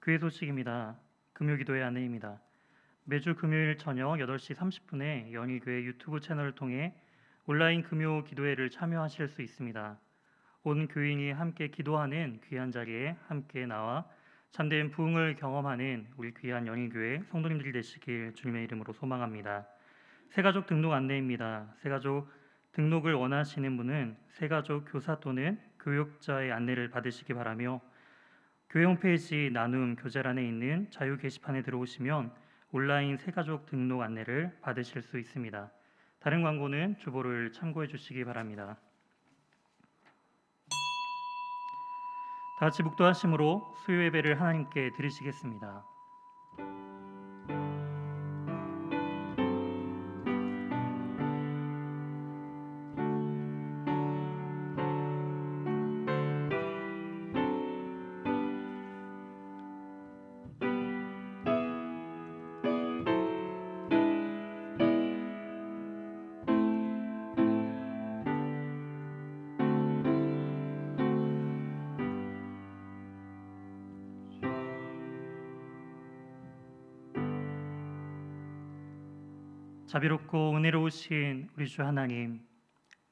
교회 소식입니다. 금요기도의 안내입니다. 매주 금요일 저녁 8시 30분에 연희교회 유튜브 채널을 통해 온라인 금요 기도회를 참여하실 수 있습니다. 온 교인이 함께 기도하는 귀한 자리에 함께 나와 참된 부흥을 경험하는 우리 귀한 연희교회 성도님들이 되시길 주님의 이름으로 소망합니다. 새가족 등록 안내입니다. 새가족 등록을 원하시는 분은 새가족 교사 또는 교육자의 안내를 받으시기 바라며 교회 홈페이지 나눔 교재란에 있는 자유 게시판에 들어오시면 온라인 새가족 등록 안내를 받으실 수 있습니다. 다른 광고는 주보를 참고해 주시기 바랍니다. 다 같이 묵도하심으로 수요 예배를 하나님께 드리시겠습니다. 자비롭고 은혜로우신 우리 주 하나님,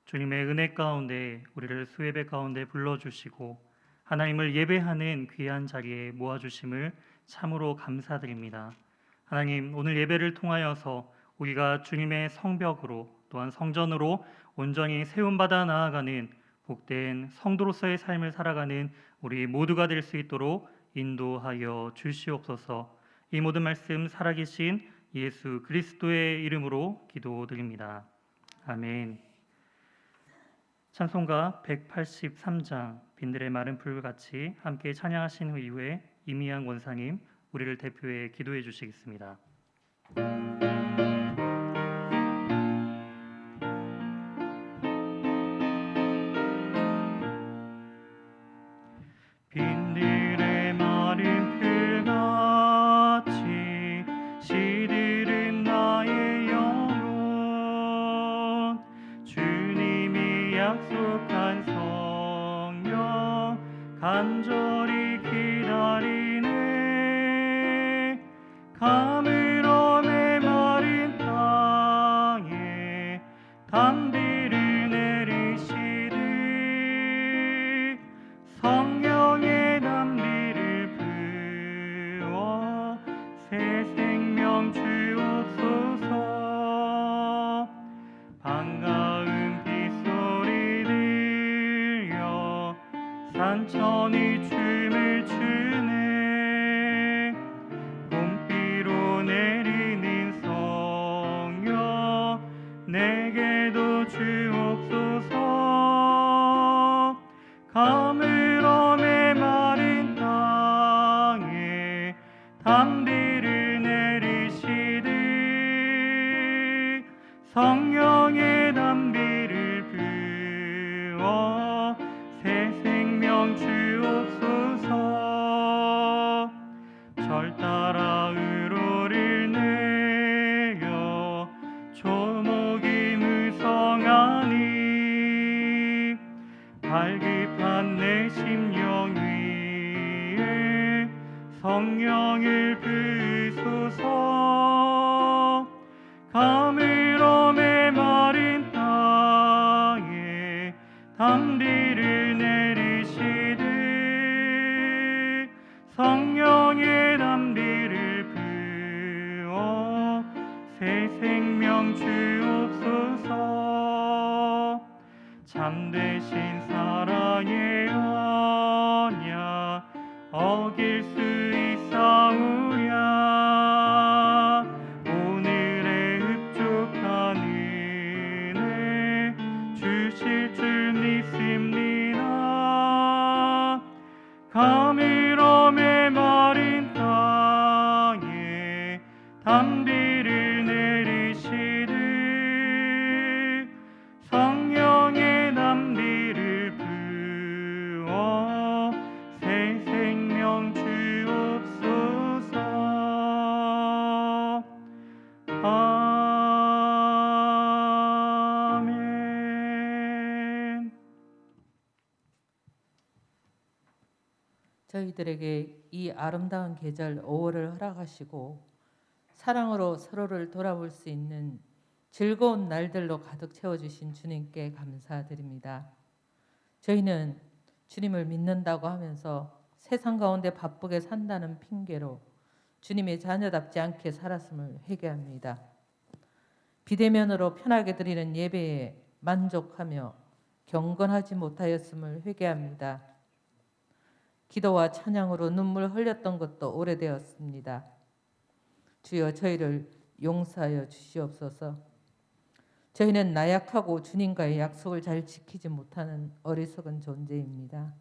주님의 은혜 가운데 우리를 수예배 가운데 불러주시고 하나님을 예배하는 귀한 자리에 모아주심을 참으로 감사드립니다. 하나님, 오늘 예배를 통하여서 우리가 주님의 성벽으로 또한 성전으로 온전히 세움받아 나아가는 복된 성도로서의 삶을 살아가는 우리 모두가 될 수 있도록 인도하여 주시옵소서. 이 모든 말씀 살아계신 예수 그리스도의 이름으로 기도드립니다. 아멘. 찬송가 183장 빈들의 마른 풀같이 함께 찬양하신 이후에 이미양 원사님 우리를 대표해 기도해 주시겠습니다. 빈들의 마른 풀같이 시들은 나의 영혼, 주님이 약속한 성령 간절히 기다리네. 가물어 메마른 땅에 담비를 내리시되 성령의 담비를 부어 새 생명 주옵소서. 반가운 빗소리 들려 산천이 춤을 추네. 봄비로 내리는 성령 내게도 주옵소서. 가물어 메마른 땅에 담비를 내리시되 성령의 담비를 부어 새 생명 주옵소서. 절 따라 우로를 내려 조목이 무성하니 갈급한 내 심령 위에 성령을 부으소서. 가물어 메마른 땅에 담비를 내리시되 성령의 담비를 부어 새 생명 주옵소서. 참되신 사랑의 언약 어길 수 있사오랴. 오늘의 흡족한 은혜 주실 줄 믿습니다. 가물어 메마른 땅에 담비를 내리시되 성령의 담비를 부어 새 생명 주 저희들에게 이 아름다운 계절 5월을 허락하시고 사랑으로 서로를 돌아볼 수 있는 즐거운 날들로 가득 채워주신 주님께 감사드립니다. 저희는 주님을 믿는다고 하면서 세상 가운데 바쁘게 산다는 핑계로 주님의 자녀답지 않게 살았음을 회개합니다. 비대면으로 편하게 드리는 예배에 만족하며 경건하지 못하였음을 회개합니다. 기도와 찬양으로 눈물 흘렸던 것도 오래되었습니다. 주여 저희를 용서하여 주시옵소서. 저희는 나약하고 주님과의 약속을 잘 지키지 못하는 어리석은 존재입니다.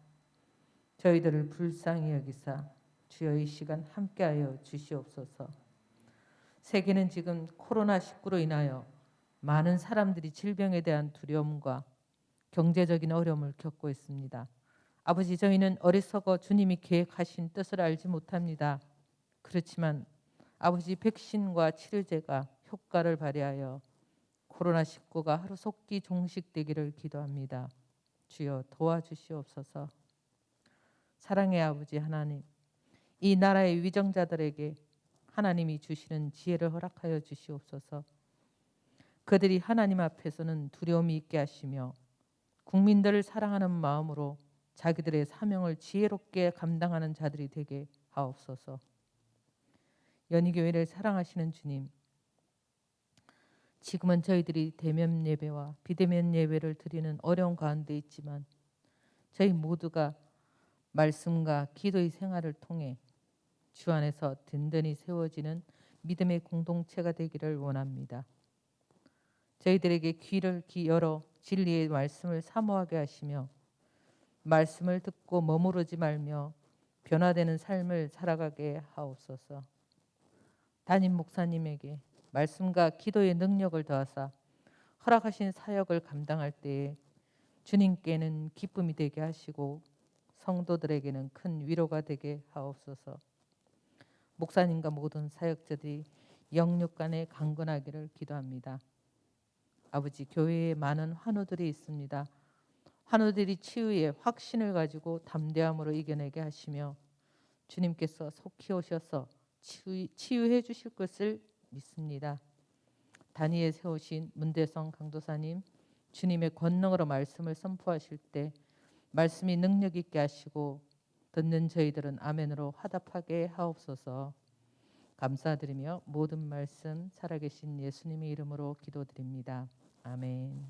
저희들을 불쌍히 여기사 주여 이 시간 함께하여 주시옵소서. 세계는 지금 코로나19로 인하여 많은 사람들이 질병에 대한 두려움과 경제적인 어려움을 겪고 있습니다. 아버지, 저희는 어리석어 주님이 계획하신 뜻을 알지 못합니다. 그렇지만 아버지, 백신과 치료제가 효과를 발휘하여 코로나19가 하루속히 종식되기를 기도합니다. 주여 도와주시옵소서. 사랑의 아버지 하나님, 이 나라의 위정자들에게 하나님이 주시는 지혜를 허락하여 주시옵소서. 그들이 하나님 앞에서는 두려움이 있게 하시며 국민들을 사랑하는 마음으로 자기들의 사명을 지혜롭게 감당하는 자들이 되게 하옵소서. 연희교회를 사랑하시는 주님, 지금은 저희들이 대면 예배와 비대면 예배를 드리는 어려운 가운데 있지만 저희 모두가 말씀과 기도의 생활을 통해 주 안에서 든든히 세워지는 믿음의 공동체가 되기를 원합니다. 저희들에게 귀를 열어 진리의 말씀을 사모하게 하시며 말씀을 듣고 머무르지 말며 변화되는 삶을 살아가게 하옵소서. 담임 목사님에게 말씀과 기도의 능력을 더하사 허락하신 사역을 감당할 때에 주님께는 기쁨이 되게 하시고 성도들에게는 큰 위로가 되게 하옵소서. 목사님과 모든 사역자들이 영육 간에 강건하기를 기도합니다. 아버지, 교회에 많은 환우들이 있습니다. 환우들이 치유의 확신을 가지고 담대함으로 이겨내게 하시며 주님께서 속히 오셔서 치유해 주실 것을 믿습니다. 다니엘 세우신 문대성 강도사님, 주님의 권능으로 말씀을 선포하실 때 말씀이 능력 있게 하시고 듣는 저희들은 아멘으로 화답하게 하옵소서. 감사드리며 모든 말씀 살아계신 예수님의 이름으로 기도드립니다. 아멘.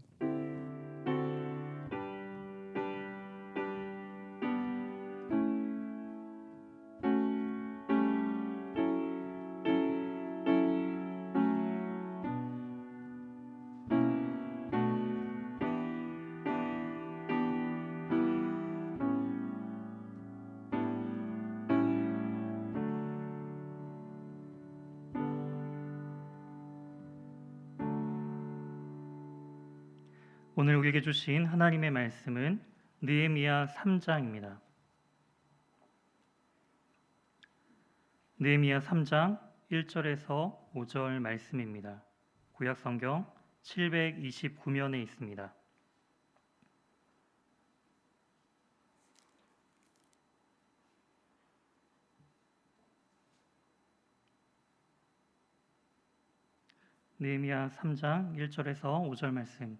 오늘 우리에게 주신 하나님의 말씀은 느헤미야 3장입니다. 느헤미야 3장 1절에서 5절 말씀입니다. 구약 성경 729면에 있습니다. 느헤미야 3장 1절에서 5절 말씀.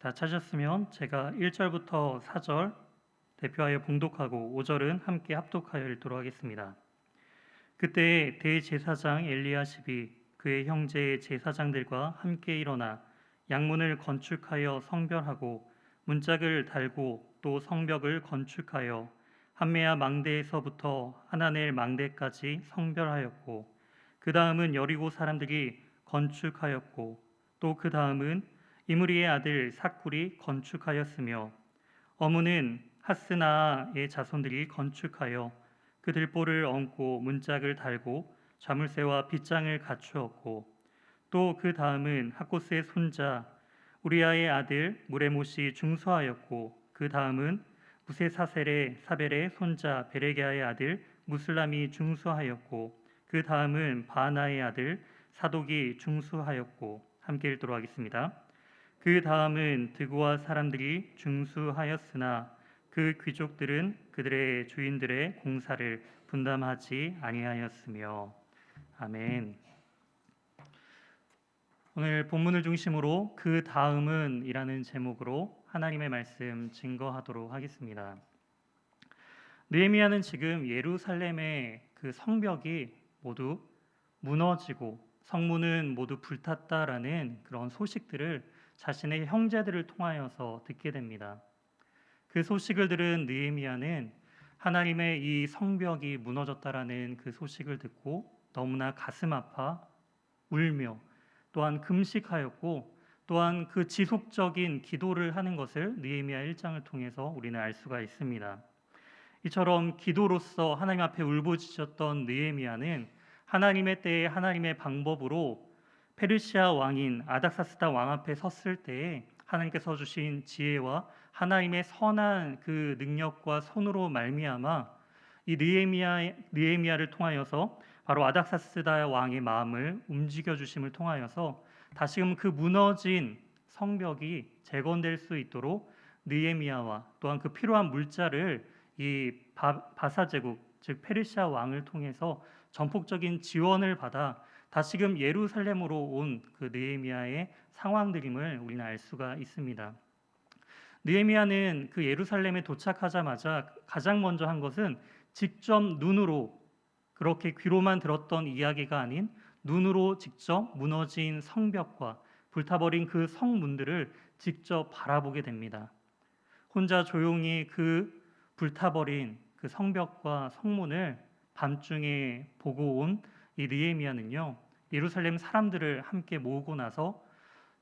다 찾으셨으면 제가 1절부터 4절 대표하여 봉독하고 5절은 함께 합독하여 읽도록 하겠습니다. 그때 대제사장 엘리야십이 그의 형제 제사장들과 함께 일어나 양문을 건축하여 성별하고 문짝을 달고 또 성벽을 건축하여 함메야 망대에서부터 하나넬 망대까지 성별하였고 그 다음은 여리고 사람들이 건축하였고 또 그 다음은 이므리의 아들 삭굴이 건축하였으며 어무는 하스나의 자손들이 건축하여 그 들보를 얹고 문짝을 달고 자물쇠와 빗장을 갖추었고 또 그 다음은 학고스의 손자 우리아의 아들 무레못이 중수하였고 그 다음은 무세사셀의 사벨의 손자 베레게아의 아들 무슬람이 중수하였고 그 다음은 바나의 아들 사독이 중수하였고 함께 읽도록 하겠습니다. 그 다음은 드고아 사람들이 중수하였으나 그 귀족들은 그들의 주인들의 공사를 분담하지 아니하였으며. 아멘. 오늘 본문을 중심으로 그 다음은 이라는 제목으로 하나님의 말씀 증거하도록 하겠습니다. 느헤미야는 지금 예루살렘의 그 성벽이 모두 무너지고 성문은 모두 불탔다라는 그런 소식들을 자신의 형제들을 통하여서 듣게 됩니다. 그 소식을 들은 느헤미야는 하나님의 이 성벽이 무너졌다라는 그 소식을 듣고 너무나 가슴 아파 울며 또한 금식하였고 또한 그 지속적인 기도를 하는 것을 느헤미야 1장을 통해서 우리는 알 수가 있습니다. 이처럼 기도로서 하나님 앞에 울부짖었던 느헤미야는 하나님의 때에 하나님의 방법으로 페르시아 왕인 아닥사스다 왕 앞에 섰을 때에 하나님께서 주신 지혜와 하나님의 선한 그 능력과 손으로 말미암아 이 느헤미야를 통하여서 바로 아닥사스다 왕의 마음을 움직여 주심을 통하여서 다시금 그 무너진 성벽이 재건될 수 있도록 느헤미야와 또한 그 필요한 물자를 이 바사 제국 즉 페르시아 왕을 통해서 전폭적인 지원을 받아 다시금 예루살렘으로 온 그 느헤미야의 상황들임을 우리는 알 수가 있습니다. 느헤미야는 그 예루살렘에 도착하자마자 가장 먼저 한 것은 직접 눈으로 그렇게 귀로만 들었던 이야기가 아닌 눈으로 직접 무너진 성벽과 불타버린 그 성문들을 직접 바라보게 됩니다. 혼자 조용히 그 불타버린 그 성벽과 성문을 밤중에 보고 온 이 느헤미야는요, 예루살렘 사람들을 함께 모으고 나서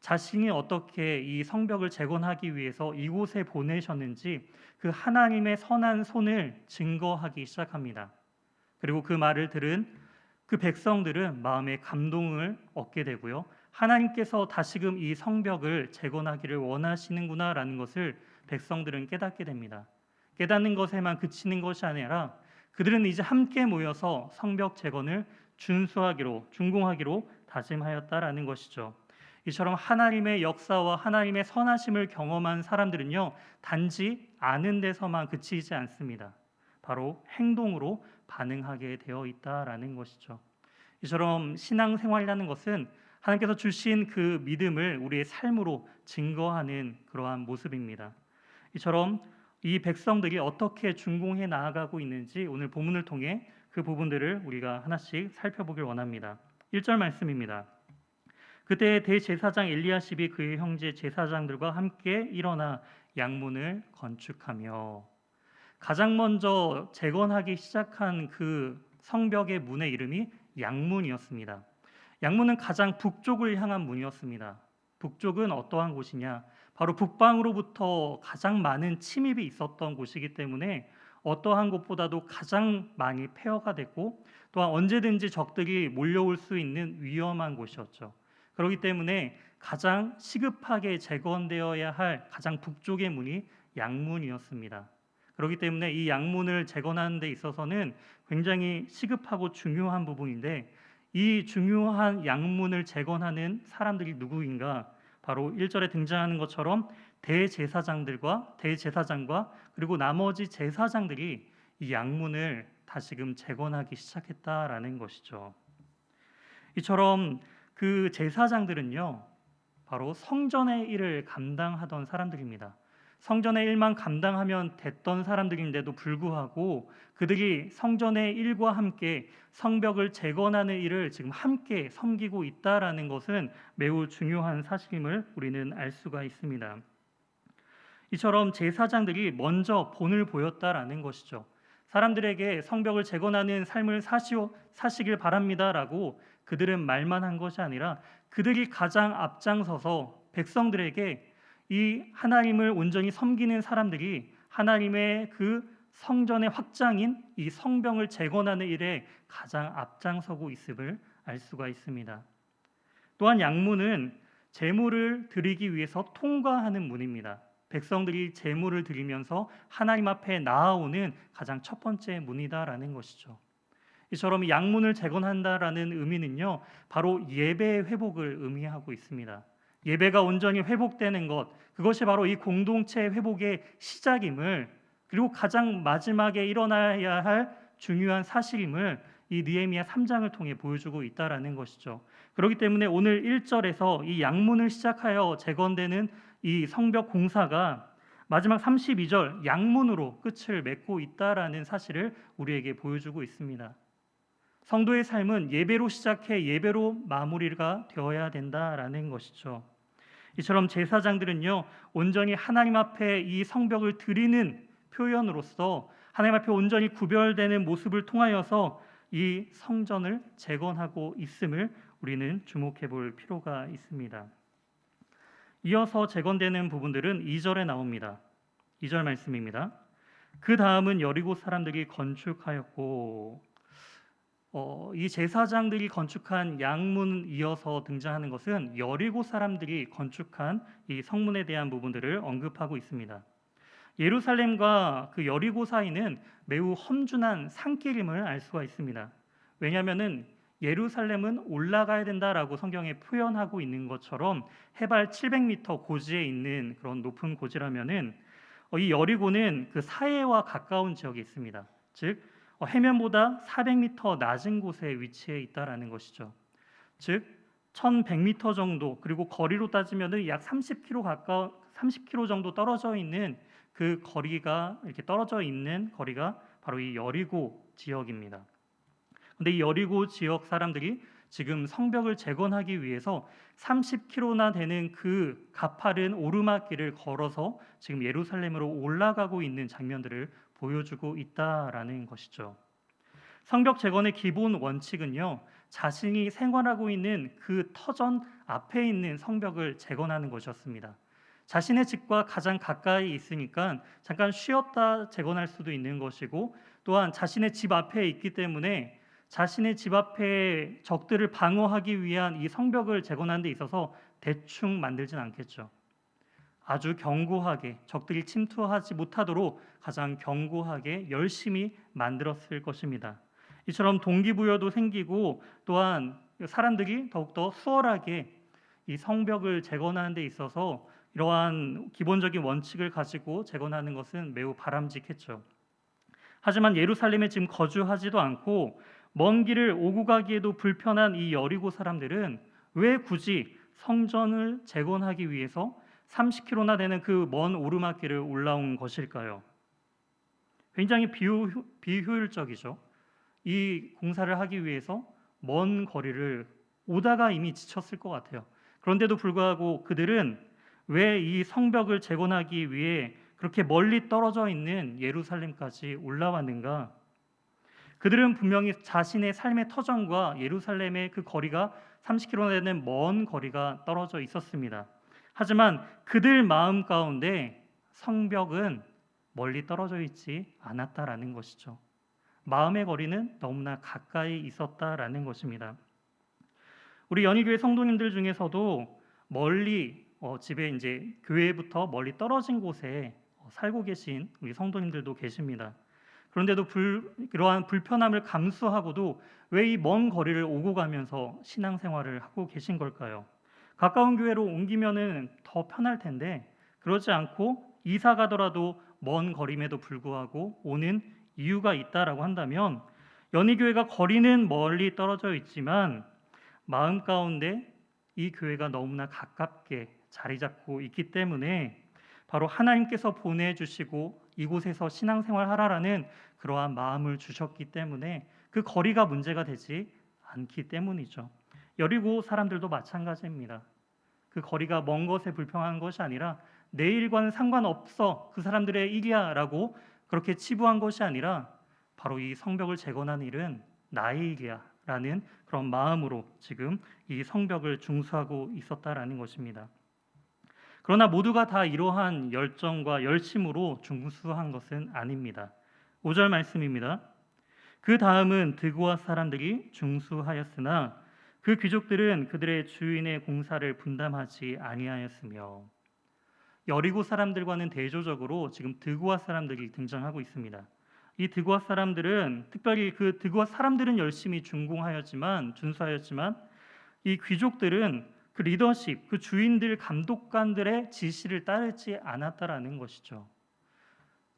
자신이 어떻게 이 성벽을 재건하기 위해서 이곳에 보내셨는지 그 하나님의 선한 손을 증거하기 시작합니다. 그리고 그 말을 들은 그 백성들은 마음에 감동을 얻게 되고요. 하나님께서 다시금 이 성벽을 재건하기를 원하시는구나라는 것을 백성들은 깨닫게 됩니다. 깨닫는 것에만 그치는 것이 아니라 그들은 이제 함께 모여서 성벽 재건을 준공하기로 다짐하였다라는 것이죠. 이처럼 하나님의 역사와 하나님의 선하심을 경험한 사람들은요, 단지 아는 데서만 그치지 않습니다. 바로 행동으로 반응하게 되어 있다라는 것이죠. 이처럼 신앙생활이라는 것은 하나님께서 주신 그 믿음을 우리의 삶으로 증거하는 그러한 모습입니다. 이처럼 이 백성들이 어떻게 준공해 나아가고 있는지 오늘 본문을 통해 그 부분들을 우리가 하나씩 살펴보길 원합니다. 1절 말씀입니다. 그때 대제사장 엘리야십이 그의 형제 제사장들과 함께 일어나 양문을 건축하며. 가장 먼저 재건하기 시작한 그 성벽의 문의 이름이 양문이었습니다. 양문은 가장 북쪽을 향한 문이었습니다. 북쪽은 어떠한 곳이냐? 바로 북방으로부터 가장 많은 침입이 있었던 곳이기 때문에 어떠한 곳보다도 가장 많이 폐허가 됐고 또한 언제든지 적들이 몰려올 수 있는 위험한 곳이었죠. 그렇기 때문에 가장 시급하게 재건되어야 할 가장 북쪽의 문이 양문이었습니다. 그렇기 때문에 이 양문을 재건하는 데 있어서는 굉장히 시급하고 중요한 부분인데 이 중요한 양문을 재건하는 사람들이 누구인가? 바로 1절에 등장하는 것처럼 대제사장과 그리고 나머지 제사장들이 이 양문을 다시금 재건하기 시작했다라는 것이죠. 이처럼 그 제사장들은요, 바로 성전의 일을 감당하던 사람들입니다. 성전의 일만 감당하면 됐던 사람들인데도 불구하고 그들이 성전의 일과 함께 성벽을 재건하는 일을 지금 함께 섬기고 있다라는 것은 매우 중요한 사실임을 우리는 알 수가 있습니다. 이처럼 제사장들이 먼저 본을 보였다라는 것이죠. 사람들에게 성벽을 재건하는 삶을 사시길 바랍니다라고 그들은 말만 한 것이 아니라 그들이 가장 앞장서서 백성들에게 이 하나님을 온전히 섬기는 사람들이 하나님의 그 성전의 확장인 이 성벽을 재건하는 일에 가장 앞장서고 있음을 알 수가 있습니다. 또한 양문은 제물을 드리기 위해서 통과하는 문입니다. 백성들이 제물을 드리면서 하나님 앞에 나아오는 가장 첫 번째 문이다라는 것이죠. 이처럼 양문을 재건한다라는 의미는요, 바로 예배의 회복을 의미하고 있습니다. 예배가 온전히 회복되는 것, 그것이 바로 이 공동체 회복의 시작임을 그리고 가장 마지막에 일어나야 할 중요한 사실임을 이 느헤미야 3장을 통해 보여주고 있다라는 것이죠. 그렇기 때문에 오늘 1절에서 이 양문을 시작하여 재건되는 이 성벽 공사가 마지막 32절 양문으로 끝을 맺고 있다라는 사실을 우리에게 보여주고 있습니다. 성도의 삶은 예배로 시작해 예배로 마무리가 되어야 된다라는 것이죠. 이처럼 제사장들은요, 온전히 하나님 앞에 이 성벽을 드리는 표현으로서 하나님 앞에 온전히 구별되는 모습을 통하여서 이 성전을 재건하고 있음을 우리는 주목해 볼 필요가 있습니다. 이어서 재건되는 부분들은 2절에 나옵니다. 2절 말씀입니다. 그 다음은 여리고 사람들이 건축하였고, 이 제사장들이 건축한 양문 이어서 등장하는 것은 여리고 사람들이 건축한 이 성문에 대한 부분들을 언급하고 있습니다. 예루살렘과 그 여리고 사이는 매우 험준한 산길임을 알 수가 있습니다. 왜냐하면은 예루살렘은 올라가야 된다라고 성경에 표현하고 있는 것처럼 해발 700m 고지에 있는 그런 높은 고지라면은 이 여리고는 그 사해와 가까운 지역에 있습니다. 즉 해면보다 400m 낮은 곳에 위치해 있다라는 것이죠. 즉 1100m 정도, 그리고 거리로 따지면은 약 30km 정도 떨어져 있는 그 거리가, 이렇게 떨어져 있는 거리가 바로 이 여리고 지역입니다. 근데 이 여리고 지역 사람들이 지금 성벽을 재건하기 위해서 30km나 되는 그 가파른 오르막길을 걸어서 지금 예루살렘으로 올라가고 있는 장면들을 보여주고 있다라는 것이죠. 성벽 재건의 기본 원칙은요, 자신이 생활하고 있는 그 터전 앞에 있는 성벽을 재건하는 것이었습니다. 자신의 집과 가장 가까이 있으니까 잠깐 쉬었다 재건할 수도 있는 것이고, 또한 자신의 집 앞에 있기 때문에 자신의 집 앞에 적들을 방어하기 위한 이 성벽을 재건하는 데 있어서 대충 만들진 않겠죠. 아주 견고하게, 적들이 침투하지 못하도록 가장 견고하게 열심히 만들었을 것입니다. 이처럼 동기부여도 생기고, 또한 사람들이 더욱더 수월하게 이 성벽을 재건하는 데 있어서 이러한 기본적인 원칙을 가지고 재건하는 것은 매우 바람직했죠. 하지만 예루살렘에 지금 거주하지도 않고 먼 길을 오고 가기에도 불편한 이 여리고 사람들은 왜 굳이 성전을 재건하기 위해서 30km나 되는 그 먼 오르막길을 올라온 것일까요? 굉장히 비효율적이죠. 이 공사를 하기 위해서 먼 거리를 오다가 이미 지쳤을 것 같아요. 그런데도 불구하고 그들은 왜 이 성벽을 재건하기 위해 그렇게 멀리 떨어져 있는 예루살렘까지 올라왔는가? 그들은 분명히 자신의 삶의 터전과 예루살렘의 그 거리가 30km 되는 먼 거리가 떨어져 있었습니다. 하지만 그들 마음 가운데 성벽은 멀리 떨어져 있지 않았다라는 것이죠. 마음의 거리는 너무나 가까이 있었다라는 것입니다. 우리 연희교회 성도님들 중에서도 멀리 집에 이제 교회부터 멀리 떨어진 곳에 살고 계신 우리 성도님들도 계십니다. 그런데도 그러한 불편함을 감수하고도 왜 이 먼 거리를 오고 가면서 신앙생활을 하고 계신 걸까요? 가까운 교회로 옮기면은 더 편할 텐데 그러지 않고 이사 가더라도 먼 거림에도 불구하고 오는 이유가 있다라고 한다면, 연희교회가 거리는 멀리 떨어져 있지만 마음 가운데 이 교회가 너무나 가깝게 자리 잡고 있기 때문에 바로 하나님께서 보내주시고 이곳에서 신앙생활 하라라는 그러한 마음을 주셨기 때문에 그 거리가 문제가 되지 않기 때문이죠. 여리고 사람들도 마찬가지입니다. 그 거리가 먼 것에 불평한 것이 아니라 내 일과는 상관없어, 그 사람들의 일이야 라고 그렇게 치부한 것이 아니라 바로 이 성벽을 재건하는 일은 나의 일이야 라는 그런 마음으로 지금 이 성벽을 중수하고 있었다라는 것입니다. 그러나 모두가 다 이러한 열정과 열심으로 중수한 것은 아닙니다. 5절 말씀입니다. 그 다음은 드고아 사람들이 중수하였으나 그 귀족들은 그들의 주인의 공사를 분담하지 아니하였으며, 여리고 사람들과는 대조적으로 지금 드고아 사람들이 등장하고 있습니다. 이 드고아 사람들은 특별히 그 드고아 사람들은 열심히 준수하였지만 이 귀족들은 그 리더십, 그 주인들, 감독관들의 지시를 따르지 않았다라는 것이죠.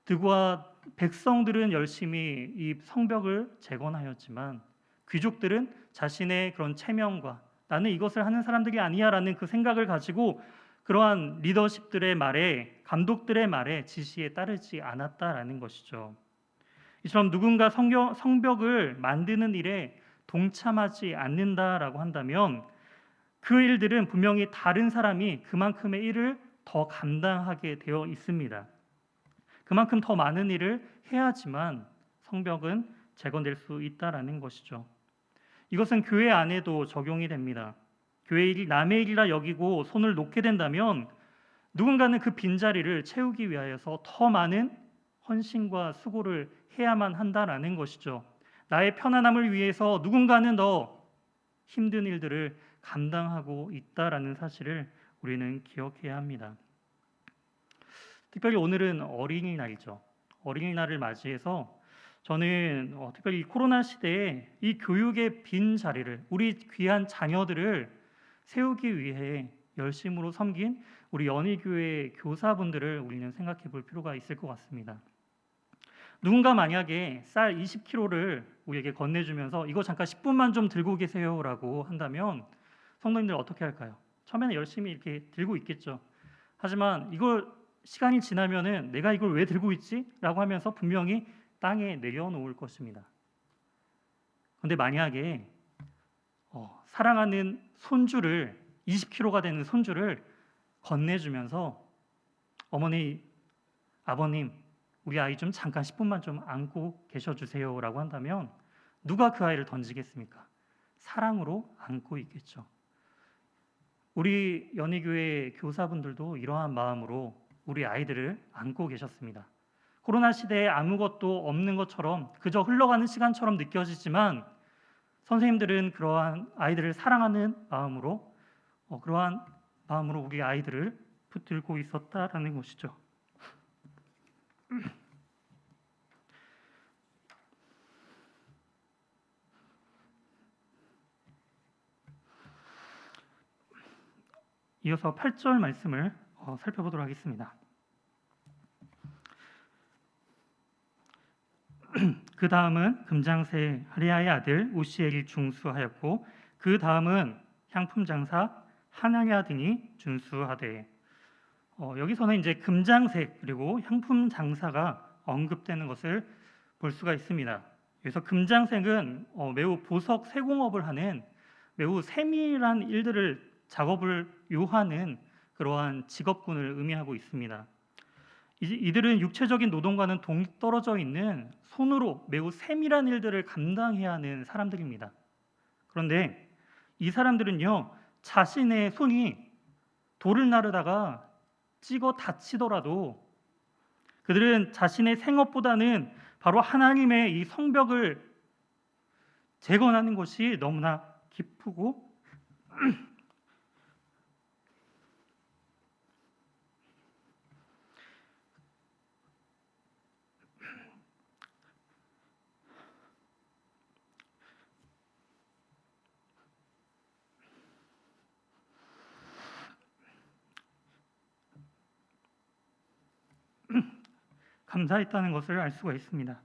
드고와 백성들은 열심히 이 성벽을 재건하였지만 귀족들은 자신의 그런 체면과 나는 이것을 하는 사람들이 아니야라는 그 생각을 가지고 그러한 리더십들의 말에, 감독들의 말에, 지시에 따르지 않았다라는 것이죠. 이처럼 누군가 성벽을 만드는 일에 동참하지 않는다라고 한다면 그 일들은 분명히 다른 사람이 그만큼의 일을 더 감당하게 되어 있습니다. 그만큼 더 많은 일을 해야지만 성벽은 재건될 수 있다라는 것이죠. 이것은 교회 안에도 적용이 됩니다. 교회 일이 남의 일이라 여기고 손을 놓게 된다면 누군가는 그 빈자리를 채우기 위하여서 더 많은 헌신과 수고를 해야만 한다라는 것이죠. 나의 편안함을 위해서 누군가는 더 힘든 일들을 감당하고 있다라는 사실을 우리는 기억해야 합니다. 특별히 오늘은 어린이날이죠. 어린이날을 맞이해서 저는 특별히 이 코로나 시대에 이 교육의 빈 자리를 우리 귀한 자녀들을 세우기 위해 열심으로 섬긴 우리 연희교회 교사분들을 우리는 생각해 볼 필요가 있을 것 같습니다. 누군가 만약에 쌀 20kg를 우리에게 건네주면서 이거 잠깐 10분만 좀 들고 계세요라고 한다면 성도님들 어떻게 할까요? 처음에는 열심히 이렇게 들고 있겠죠. 하지만 이걸 시간이 지나면은 내가 이걸 왜 들고 있지? 라고 하면서 분명히 땅에 내려놓을 것입니다. 그런데 만약에 사랑하는 손주를 20kg가 되는 손주를 건네주면서 어머니, 아버님, 우리 아이 좀 잠깐 10분만 좀 안고 계셔주세요라고 한다면 누가 그 아이를 던지겠습니까? 사랑으로 안고 있겠죠. 우리 연희교회 교사분들도 이러한 마음으로 우리 아이들을 안고 계셨습니다. 코로나 시대에 아무것도 없는 것처럼 그저 흘러가는 시간처럼 느껴지지만 선생님들은 그러한 아이들을 사랑하는 마음으로 그러한 마음으로 우리 아이들을 붙들고 있었다라는 것이죠. 이어서 8절 말씀을 살펴보도록 하겠습니다. 그 다음은 금장세 하리아의 아들 우시엘이 중수하였고 그 다음은 향품 장사 하나냐 등이 준수하되 여기서는 이제 금장색 그리고 향품 장사가 언급되는 것을 볼 수가 있습니다. 그래서 금장색은 매우 보석 세공업을 하는 매우 세밀한 일들을 작업을 요하는 그러한 직업군을 의미하고 있습니다. 이들은 육체적인 노동과는 동떨어져 있는 손으로 매우 세밀한 일들을 감당해야 하는 사람들입니다. 그런데 이 사람들은요, 자신의 손이 돌을 나르다가 찍어 다치더라도 그들은 자신의 생업보다는 바로 하나님의 이 성벽을 재건하는 것이 너무나 기쁘고 감사했다는 것을 알 수가 있습니다.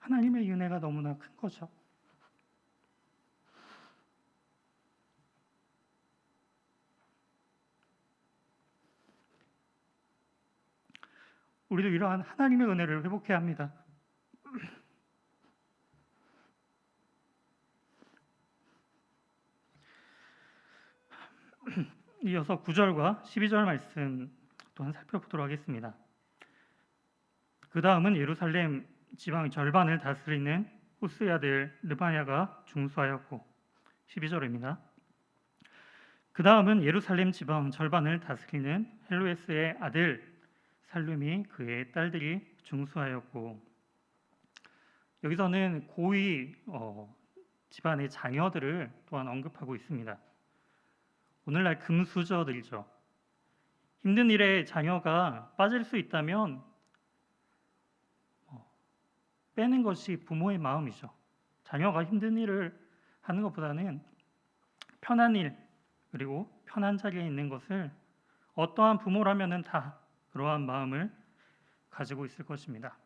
하나님의 은혜가 너무나 큰 거죠. 우리도 이러한 하나님의 은혜를 회복해야 합니다. 이어서 9절과 12절 말씀 또한 살펴보도록 하겠습니다. 그 다음은 예루살렘 지방 절반을 다스리는 후스의 아들 르바냐가 중수하였고 12절입니다. 그 다음은 예루살렘 지방 절반을 다스리는 헬로에스의 아들 살룸이 그의 딸들이 중수하였고 여기서는 고위 집안의 자녀들을 또한 언급하고 있습니다. 오늘날 금수저들이죠. 힘든 일에 자녀가 빠질 수 있다면 빼는 것이 부모의 마음이죠. 자녀가 힘든 일을 하는 것보다는 편한 일 그리고 편한 자리에 있는 것을 어떠한 부모라면은 다 그러한 마음을 가지고 있을 것입니다.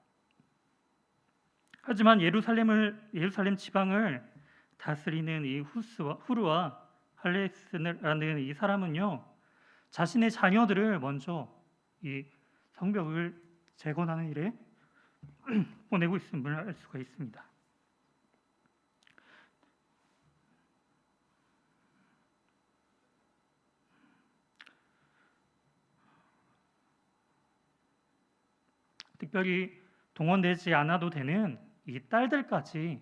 하지만 예루살렘 지방을 다스리는 이 후르와 할레스라는 이 사람은요, 자신의 자녀들을 먼저 이 성벽을 재건하는 일에 보내고 있음을 알 수가 있습니다. 특별히 동원되지 않아도 되는 이 딸들까지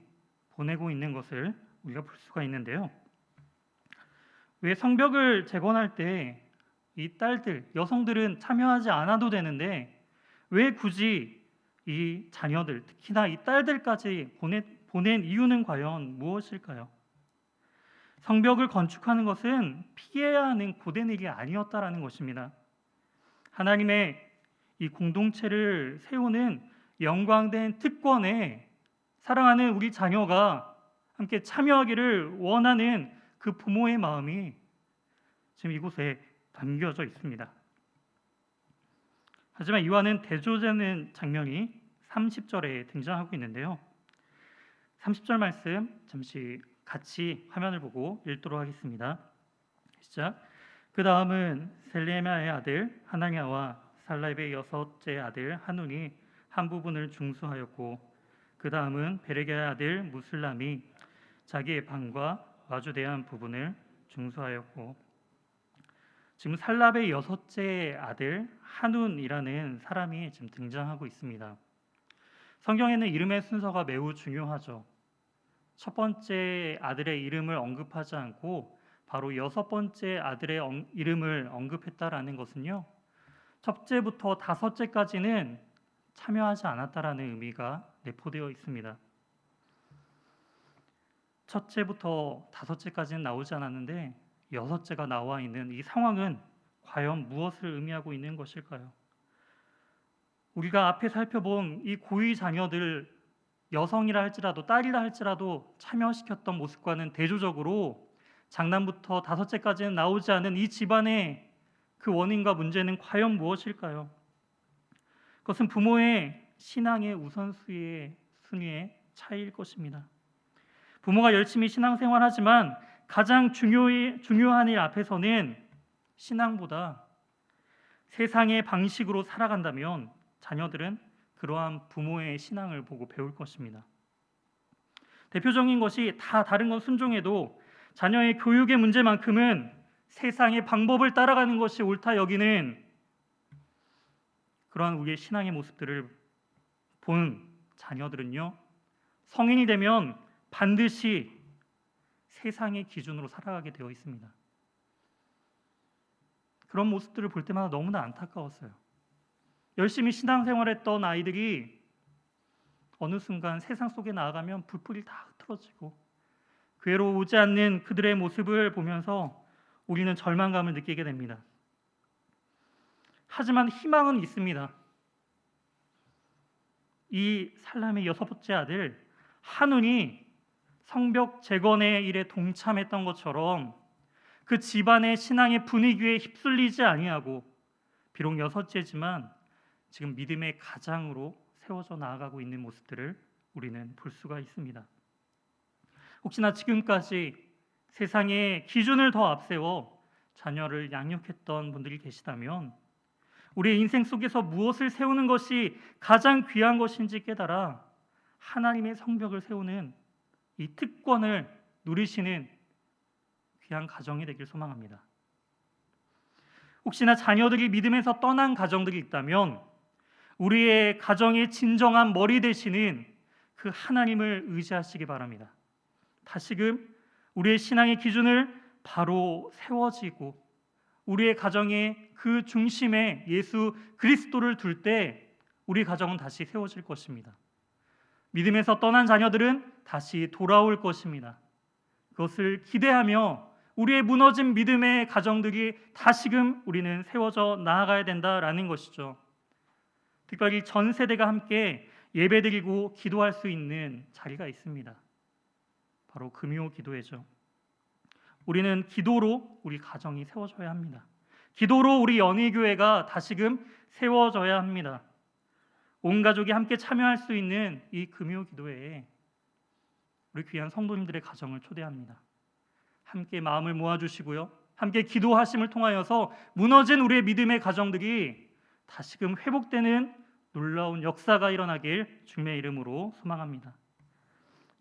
보내고 있는 것을 우리가 볼 수가 있는데요. 왜 성벽을 재건할 때 이 딸들, 여성들은 참여하지 않아도 되는데 왜 굳이 이 자녀들, 특히나 이 딸들까지 보낸 이유는 과연 무엇일까요? 성벽을 건축하는 것은 피해야 하는 고된 일이 아니었다라는 것입니다. 하나님의 이 공동체를 세우는 영광된 특권에 사랑하는 우리 자녀가 함께 참여하기를 원하는 그 부모의 마음이 지금 이곳에 담겨져 있습니다. 하지만 이와는 대조되는 장면이 30절에 등장하고 있는데요. 30절 말씀 잠시 같이 화면을 보고 읽도록 하겠습니다. 시작. 그 다음은 셀레미아의 아들 하나냐와 살렙의 여섯째 아들 한운이 한 부분을 중수하였고, 그 다음은 베레게의 아들 무슬람이 자기의 방과 마주대한 부분을 중수하였고, 지금 살랍의 여섯째 아들 한운이라는 사람이 지금 등장하고 있습니다. 성경에는 이름의 순서가 매우 중요하죠. 첫 번째 아들의 이름을 언급하지 않고 바로 여섯 번째 아들의 이름을 언급했다라는 것은요, 첫째부터 다섯째까지는 참여하지 않았다라는 의미가 내포되어 있습니다. 첫째부터 다섯째까지는 나오지 않았는데 여섯째가 나와 있는 이 상황은 과연 무엇을 의미하고 있는 것일까요? 우리가 앞에 살펴본 이 고위 자녀들, 여성이라 할지라도 딸이라 할지라도 참여시켰던 모습과는 대조적으로 장남부터 다섯째까지는 나오지 않은 이 집안의 그 원인과 문제는 과연 무엇일까요? 그것은 부모의 신앙의 우선순위의 차이일 것입니다. 부모가 열심히 신앙생활하지만 가장 중요한 일 앞에서는 신앙보다 세상의 방식으로 살아간다면 자녀들은 그러한 부모의 신앙을 보고 배울 것입니다. 대표적인 것이 다 다른 건 순종해도 자녀의 교육의 문제만큼은 세상의 방법을 따라가는 것이 옳다 여기는 그러한 우리의 신앙의 모습들을 본 자녀들은요, 성인이 되면 반드시 세상의 기준으로 살아가게 되어 있습니다. 그런 모습들을 볼 때마다 너무나 안타까웠어요. 열심히 신앙생활했던 아이들이 어느 순간 세상 속에 나아가면 불빛이 다 흐트러지고 교회로 오지 않는 그들의 모습을 보면서 우리는 절망감을 느끼게 됩니다. 하지만 희망은 있습니다. 이 살람의 여섯 번째 아들 한운이 성벽 재건의 일에 동참했던 것처럼 그 집안의 신앙의 분위기에 휩쓸리지 아니하고 비록 여섯째지만 지금 믿음의 가장으로 세워져 나아가고 있는 모습들을 우리는 볼 수가 있습니다. 혹시나 지금까지 세상의 기준을 더 앞세워 자녀를 양육했던 분들이 계시다면 우리의 인생 속에서 무엇을 세우는 것이 가장 귀한 것인지 깨달아 하나님의 성벽을 세우는 이 특권을 누리시는 귀한 가정이 되길 소망합니다. 혹시나 자녀들이 믿음에서 떠난 가정들이 있다면 우리의 가정의 진정한 머리 되시는 그 하나님을 의지하시기 바랍니다. 다시금 우리의 신앙의 기준을 바로 세워지고 우리의 가정의 그 중심에 예수 그리스도를 둘 때 우리 가정은 다시 세워질 것입니다. 믿음에서 떠난 자녀들은 다시 돌아올 것입니다. 그것을 기대하며 우리의 무너진 믿음의 가정들이 다시금 우리는 세워져 나아가야 된다라는 것이죠. 특별히 전 세대가 함께 예배드리고 기도할 수 있는 자리가 있습니다. 바로 금요 기도회죠. 우리는 기도로 우리 가정이 세워져야 합니다. 기도로 우리 연희교회가 다시금 세워져야 합니다. 온 가족이 함께 참여할 수 있는 이 금요 기도회에 우리 귀한 성도님들의 가정을 초대합니다. 함께 마음을 모아주시고요. 함께 기도하심을 통하여서 무너진 우리의 믿음의 가정들이 다시금 회복되는 놀라운 역사가 일어나길 주님의 이름으로 소망합니다.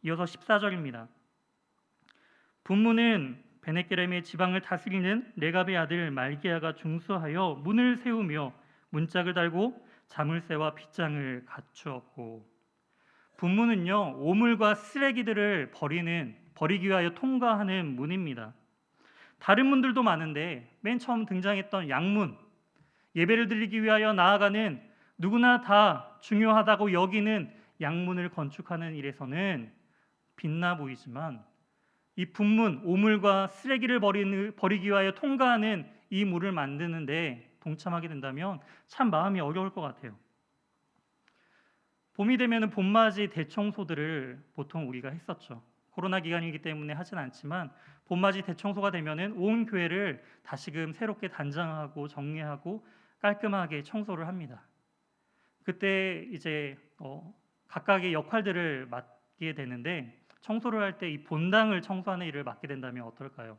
이어서 14절입니다. 분문은 베네게렘의 지방을 다스리는 레갑의 아들 말기야가 중수하여 문을 세우며 문짝을 달고 자물쇠와 빗장을 갖추었고, 분문은요 오물과 쓰레기들을 버리기 위하여 통과하는 문입니다. 다른 문들도 많은데 맨 처음 등장했던 양문, 예배를 드리기 위하여 나아가는 누구나 다 중요하다고 여기는 양문을 건축하는 일에서는 빛나 보이지만 이 분문, 오물과 쓰레기를 버리기 위하여 통과하는 이 문을 만드는데 동참하게 된다면 참 마음이 어려울 것 같아요. 봄이 되면 봄맞이 대청소들을 보통 우리가 했었죠. 코로나 기간이기 때문에 하진 않지만 봄맞이 대청소가 되면은 온 교회를 다시금 새롭게 단장하고 정리하고 깔끔하게 청소를 합니다. 그때 이제 각각의 역할들을 맡게 되는데, 청소를 할 때 이 본당을 청소하는 일을 맡게 된다면 어떨까요?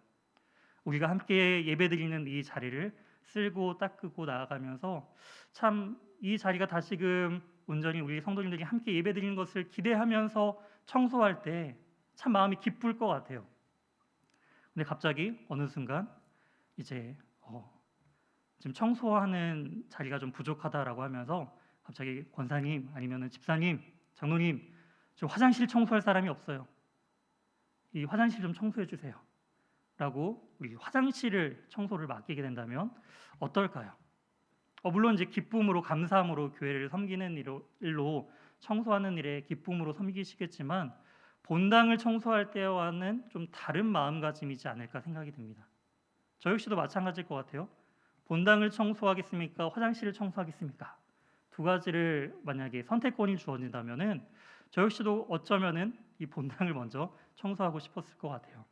우리가 함께 예배드리는 이 자리를 쓸고 닦고 나아가면서 참 이 자리가 다시금 온전히 우리 성도님들이 함께 예배드리는 것을 기대하면서 청소할 때 참 마음이 기쁠 것 같아요. 근데 갑자기 어느 순간 이제 지금 청소하는 자리가 좀 부족하다라고 하면서 갑자기 권사님 아니면 집사님, 장로님, 저 화장실 청소할 사람이 없어요. 이 화장실 좀 청소해 주세요. 라고 우리 화장실을 청소를 맡기게 된다면 어떨까요? 물론 이제 기쁨으로 감사함으로 교회를 섬기는 일로 청소하는 일에 기쁨으로 섬기시겠지만 본당을 청소할 때와는 좀 다른 마음가짐이지 않을까 생각이 듭니다. 저 역시도 마찬가지일 것 같아요. 본당을 청소하겠습니까? 화장실을 청소하겠습니까? 두 가지를 만약에 선택권이 주어진다면은 저 역시도 어쩌면은 이 본당을 먼저 청소하고 싶었을 것 같아요.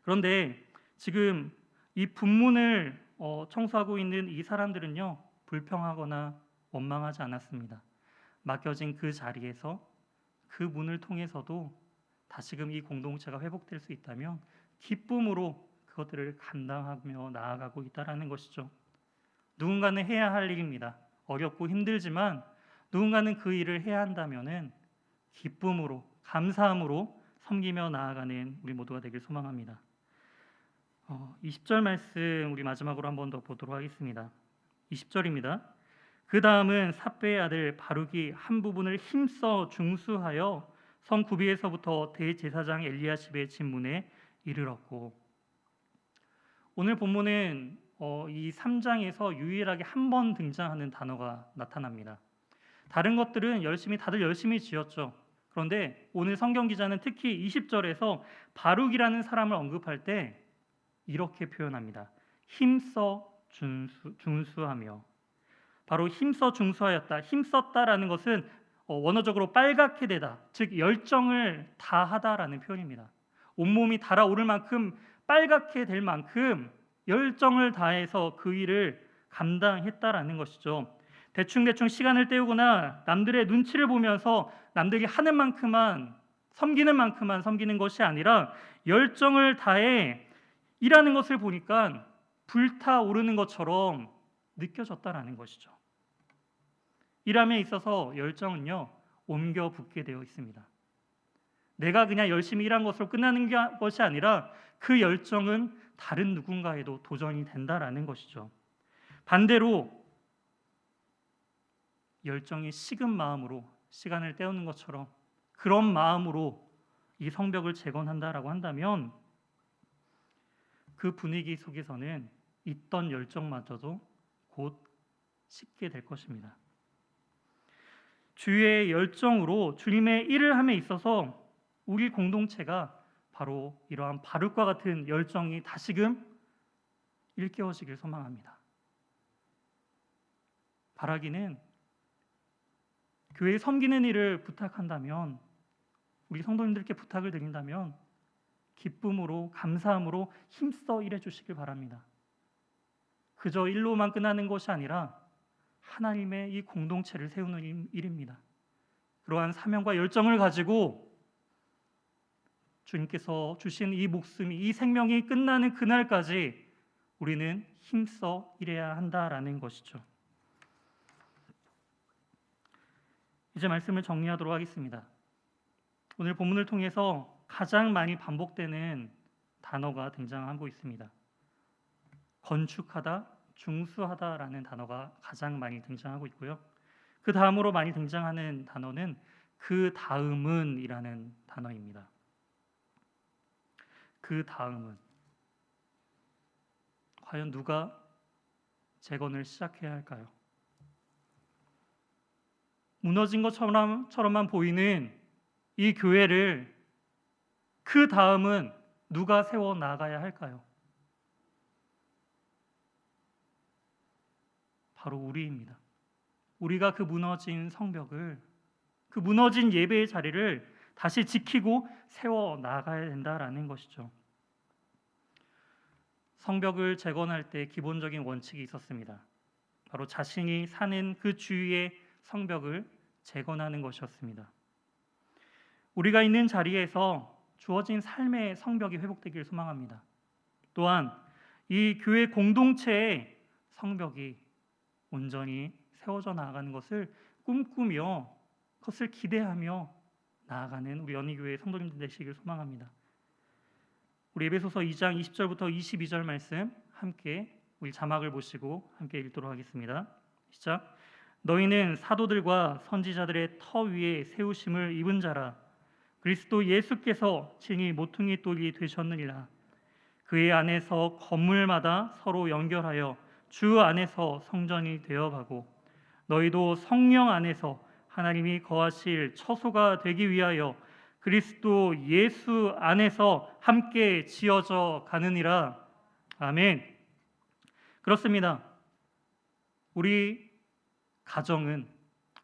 그런데 지금 이 분문을 청소하고 있는 이 사람들은요 불평하거나 원망하지 않았습니다. 맡겨진 그 자리에서 그 문을 통해서도 다시금 이 공동체가 회복될 수 있다면 기쁨으로 그것들을 감당하며 나아가고 있다라는 것이죠. 누군가는 해야 할 일입니다. 어렵고 힘들지만 누군가는 그 일을 해야 한다면은 기쁨으로 감사함으로 섬기며 나아가는 우리 모두가 되길 소망합니다. 20절 말씀 우리 마지막으로 한 번 더 보도록 하겠습니다. 20절입니다. 그 다음은 삽배의 아들 바룩이 한 부분을 힘써 중수하여 성 구비에서부터 대제사장 엘리야십의 진문에 이르렀고, 오늘 본문은 이 3장에서 유일하게 한 번 등장하는 단어가 나타납니다. 다른 것들은 다들 열심히 지었죠. 그런데 오늘 성경 기자는 특히 20절에서 바룩이라는 사람을 언급할 때 이렇게 표현합니다. 힘써 중수하며. 바로 힘써 중수하였다. 힘썼다라는 것은 원어적으로 빨갛게 되다, 즉 열정을 다하다라는 표현입니다. 온몸이 달아오를 만큼 빨갛게 될 만큼 열정을 다해서 그 일을 감당했다라는 것이죠. 대충 시간을 때우거나 남들의 눈치를 보면서 남들이 하는 만큼만 섬기는 것이 아니라 열정을 다해 일하는 것을 보니까 불타오르는 것처럼 느껴졌다라는 것이죠. 일함에 있어서 열정은요 옮겨 붙게 되어 있습니다. 내가 그냥 열심히 일한 것으로 끝나는 것이 아니라 그 열정은 다른 누군가에도 도전이 된다라는 것이죠. 반대로 열정이 식은 마음으로 시간을 때우는 것처럼 그런 마음으로 이 성벽을 재건한다라고 한다면 그 분위기 속에서는 있던 열정마저도 곧 식게 될 것입니다. 주의 열정으로 주님의 일을 함에 있어서 우리 공동체가 바로 이러한 바룩과 같은 열정이 다시금 일깨워지길 소망합니다. 바라기는 교회 섬기는 일을 부탁한다면 우리 성도님들께 부탁을 드린다면 기쁨으로 감사함으로 힘써 일해 주시길 바랍니다. 그저 일로만 끝나는 것이 아니라 하나님의 이 공동체를 세우는 일입니다. 그러한 사명과 열정을 가지고 주님께서 주신 이 목숨이, 이 생명이 끝나는 그날까지 우리는 힘써 일해야 한다라는 것이죠. 이제 말씀을 정리하도록 하겠습니다. 오늘 본문을 통해서 가장 많이 반복되는 단어가 등장하고 있습니다. 건축하다, 중수하다라는 단어가 가장 많이 등장하고 있고요. 그 다음으로 많이 등장하는 단어는 그 다음은이라는 단어입니다. 그 다음은 과연 누가 재건을 시작해야 할까요? 무너진 것처럼만 보이는 이 교회를 그 다음은 누가 세워 나가야 할까요? 바로 우리입니다. 우리가 그 무너진 성벽을, 그 무너진 예배의 자리를 다시 지키고 세워 나가야 된다라는 것이죠. 성벽을 재건할 때 기본적인 원칙이 있었습니다. 바로 자신이 사는 그 주위의 성벽을 재건하는 것이었습니다. 우리가 있는 자리에서 주어진 삶의 성벽이 회복되기를 소망합니다. 또한 이 교회 공동체의 성벽이 온전히 세워져 나아가는 것을 꿈꾸며 그것을 기대하며 나아가는 우리 연희교회 성도님들 되시길 소망합니다. 우리 에베소서 2장 20절부터 22절 말씀 함께 우리 자막을 보시고 함께 읽도록 하겠습니다. 시작. 너희는 사도들과 선지자들의 터 위에 세우심을 입은 자라. 그리스도 예수께서 친히 모퉁이 돌이 되셨느니라. 그의 안에서 건물마다 서로 연결하여 주 안에서 성전이 되어가고 너희도 성령 안에서 하나님이 거하실 처소가 되기 위하여 그리스도 예수 안에서 함께 지어져 가느니라. 아멘. 그렇습니다. 우리 가정은,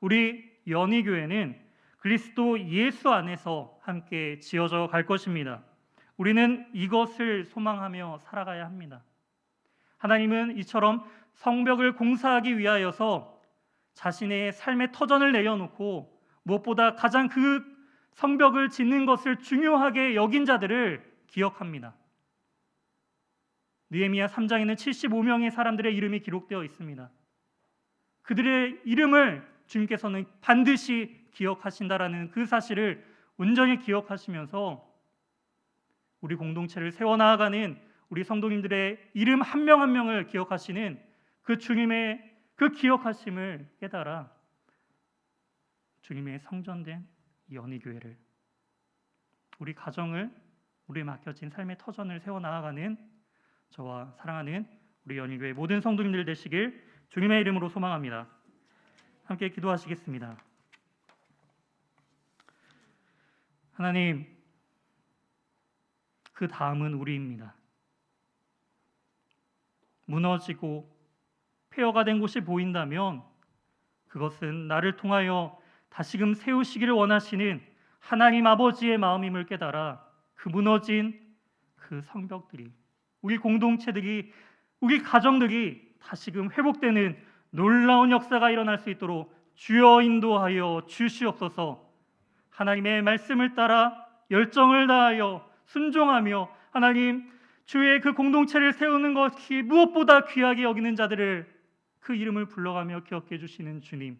우리 연희교회는 그리스도 예수 안에서 함께 지어져 갈 것입니다. 우리는 이것을 소망하며 살아가야 합니다. 하나님은 이처럼 성벽을 공사하기 위하여서 자신의 삶의 터전을 내려놓고 무엇보다 가장 그 성벽을 짓는 것을 중요하게 여긴 자들을 기억합니다. 느헤미야 3장에는 75명의 사람들의 이름이 기록되어 있습니다. 그들의 이름을 주님께서는 반드시 기억하신다라는 그 사실을 온전히 기억하시면서 우리 공동체를 세워나가는 우리 성도님들의 이름 한 명 한 명을 기억하시는 그 주님의 그 기억하심을 깨달아 주님의 성전된 연희교회를, 우리 가정을, 우리에 맡겨진 삶의 터전을 세워나가는 저와 사랑하는 우리 연희교회 모든 성도님들 되시길 주님의 이름으로 소망합니다. 함께 기도하시겠습니다. 하나님, 그 다음은 우리입니다. 무너지고 폐허가 된 곳이 보인다면 그것은 나를 통하여 다시금 세우시기를 원하시는 하나님 아버지의 마음임을 깨달아 그 무너진 그 성벽들이, 우리 공동체들이, 우리 가정들이 다시금 회복되는 놀라운 역사가 일어날 수 있도록 주여 인도하여 주시옵소서. 하나님의 말씀을 따라 열정을 다하여 순종하며 하나님 주의 그 공동체를 세우는 것이 무엇보다 귀하게 여기는 자들을 그 이름을 불러가며 기억해 주시는 주님,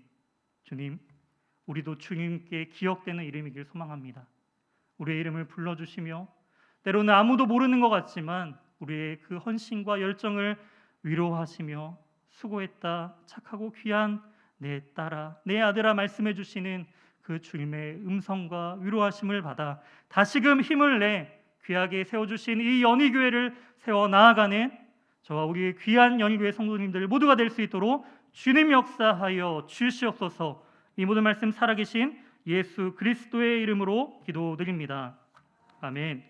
우리도 주님께 기억되는 이름이길 소망합니다. 우리의 이름을 불러주시며 때로는 아무도 모르는 것 같지만 우리의 그 헌신과 열정을 위로하시며 수고했다, 착하고 귀한 내 딸아, 내 아들아 말씀해 주시는 그 주님의 음성과 위로하심을 받아 다시금 힘을 내 귀하게 세워주신 이 연희교회를 세워나가는 저와 우리 귀한 연희교회 성도님들 모두가 될 수 있도록 주님 역사하여 주시옵소서. 이 모든 말씀 살아계신 예수 그리스도의 이름으로 기도드립니다. 아멘.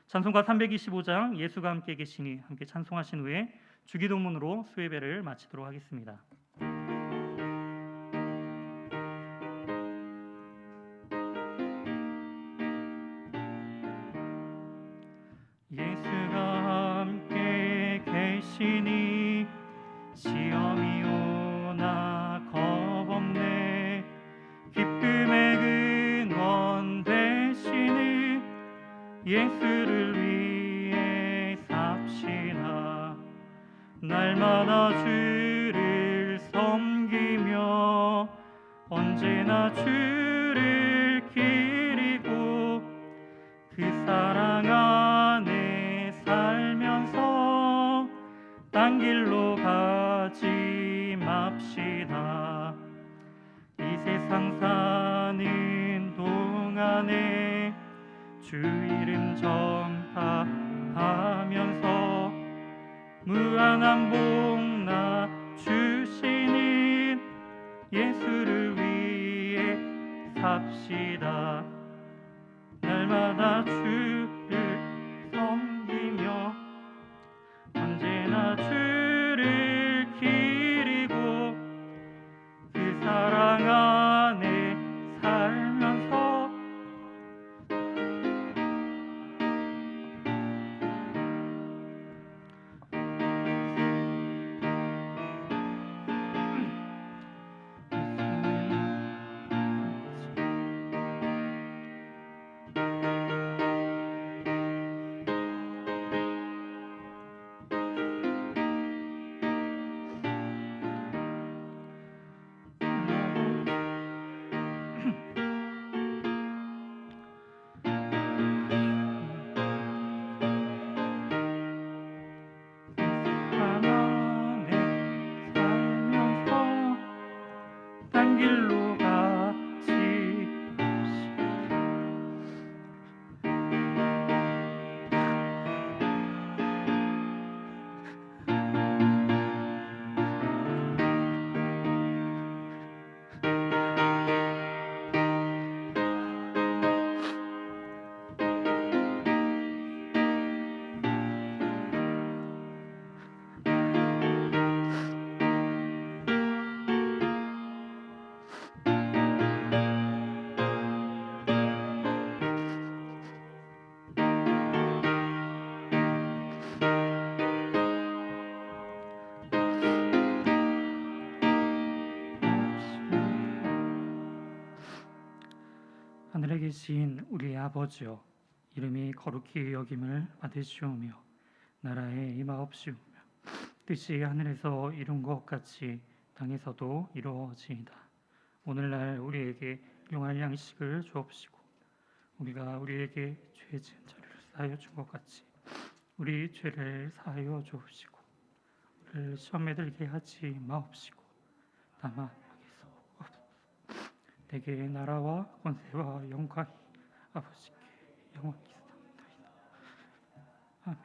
찬송가 325장 예수가 함께 계시니 함께 찬송하신 후에 주기도문으로 수예배를 마치도록 하겠습니다. 예수를 위해 삽시다. 날마다 주를 섬기며 언제나 주를 기리고 그 사랑 안에 살면서 딴 길로 가지 맙시다. 이 세상 사는 동안에 주 이름 전파하면서 무한한 복나 주시는 예수를 위해 삽시다. 날마다 주를 섬기며 언제나 주를 기리고 그 사랑 안에 살면서 안에 살면서 딴 길로 가지 맙시다. 하늘에 계신 우리 아버지여, 이름이 거룩히 여김을 받으시오며 나라에 임하옵시오며 뜻이 하늘에서 이룬 것 같이 땅에서도 이루어지이다. 오늘날 우리에게 용할 양식을 주옵시고 우리가 우리에게 죄 지은 자를 사하여 준 것 같이 우리 죄를 사하여 주옵시고 우리를 시험에 들게 하지 마옵시고 다만 내게 나라와 권세와 영광이 아버지께 영원히 있사옵나이다. 아멘.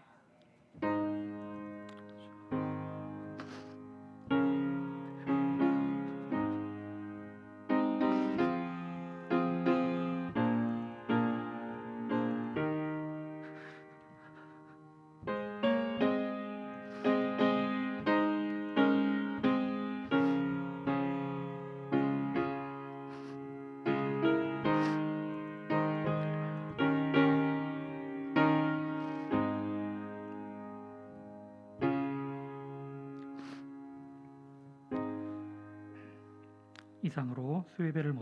이상으로 수요예배를 모두